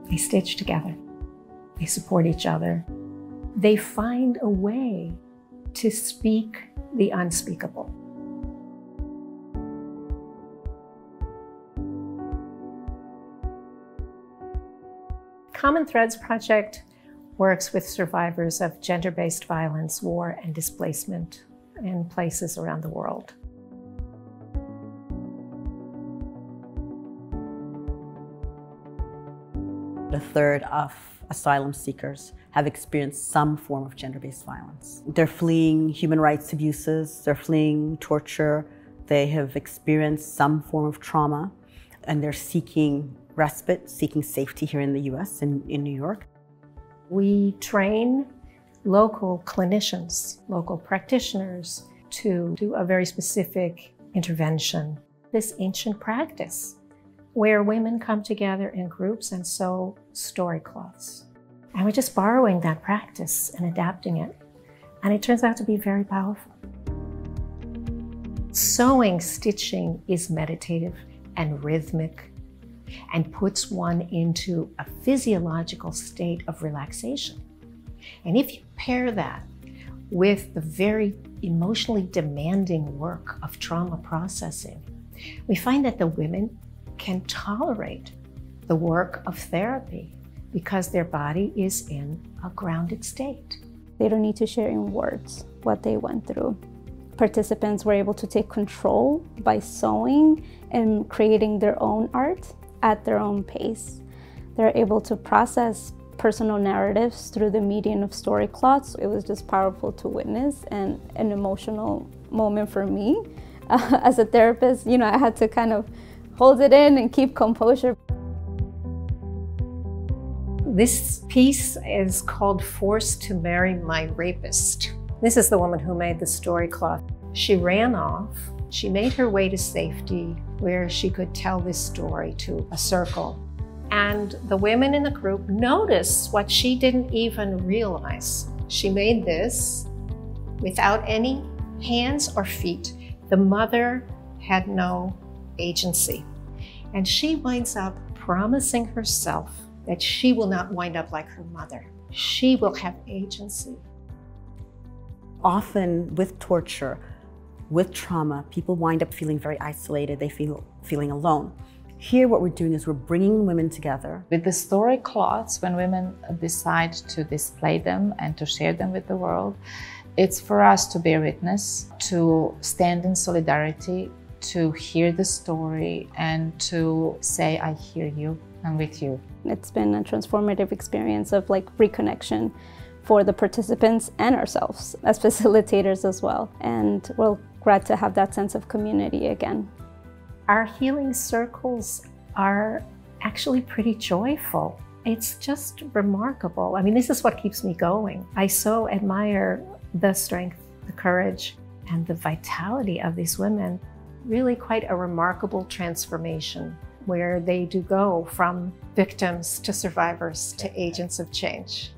They stitch together. They support each other. They find a way to speak the unspeakable. Common Threads Project works with survivors of gender-based violence, war, and displacement in places around the world. A third of asylum seekers have experienced some form of gender-based violence. They're fleeing human rights abuses, they're fleeing torture, they have experienced some form of trauma, and they're seeking respite, seeking safety here in the US, in New York. We train local clinicians, local practitioners to do a very specific intervention. This ancient practice where women come together in groups and sew story cloths. And we're just borrowing that practice and adapting it. And it turns out to be very powerful. Sewing, stitching is meditative and rhythmic and puts one into a physiological state of relaxation. And if you pair that with the very emotionally demanding work of trauma processing, we find that the women can tolerate the work of therapy because their body is in a grounded state. They don't need to share in words what they went through. Participants were able to take control by sewing and creating their own art at their own pace. They're able to process personal narratives through the medium of story cloths. It was just powerful to witness and an emotional moment for me. As a therapist, I had to kind of hold it in and keep composure. This piece is called Forced to Marry My Rapist. This is the woman who made the story cloth. She ran off. She made her way to safety where she could tell this story to a circle. And the women in the group noticed what she didn't even realize. She made this without any hands or feet. The mother had no agency. And she winds up promising herself that she will not wind up like her mother. She will have agency. Often with torture, with trauma, people wind up feeling very isolated. They feeling alone. Here, what we're doing is we're bringing women together. With the story cloths, when women decide to display them and to share them with the world, it's for us to bear witness, to stand in solidarity, to hear the story and to say, I hear you, I'm with you. It's been a transformative experience of reconnection for the participants and ourselves as facilitators as well. And we're glad to have that sense of community again. Our healing circles are actually pretty joyful. It's just remarkable. I mean, this is what keeps me going. I so admire the strength, the courage, and the vitality of these women. Really quite a remarkable transformation where they do go from victims to survivors to agents of change.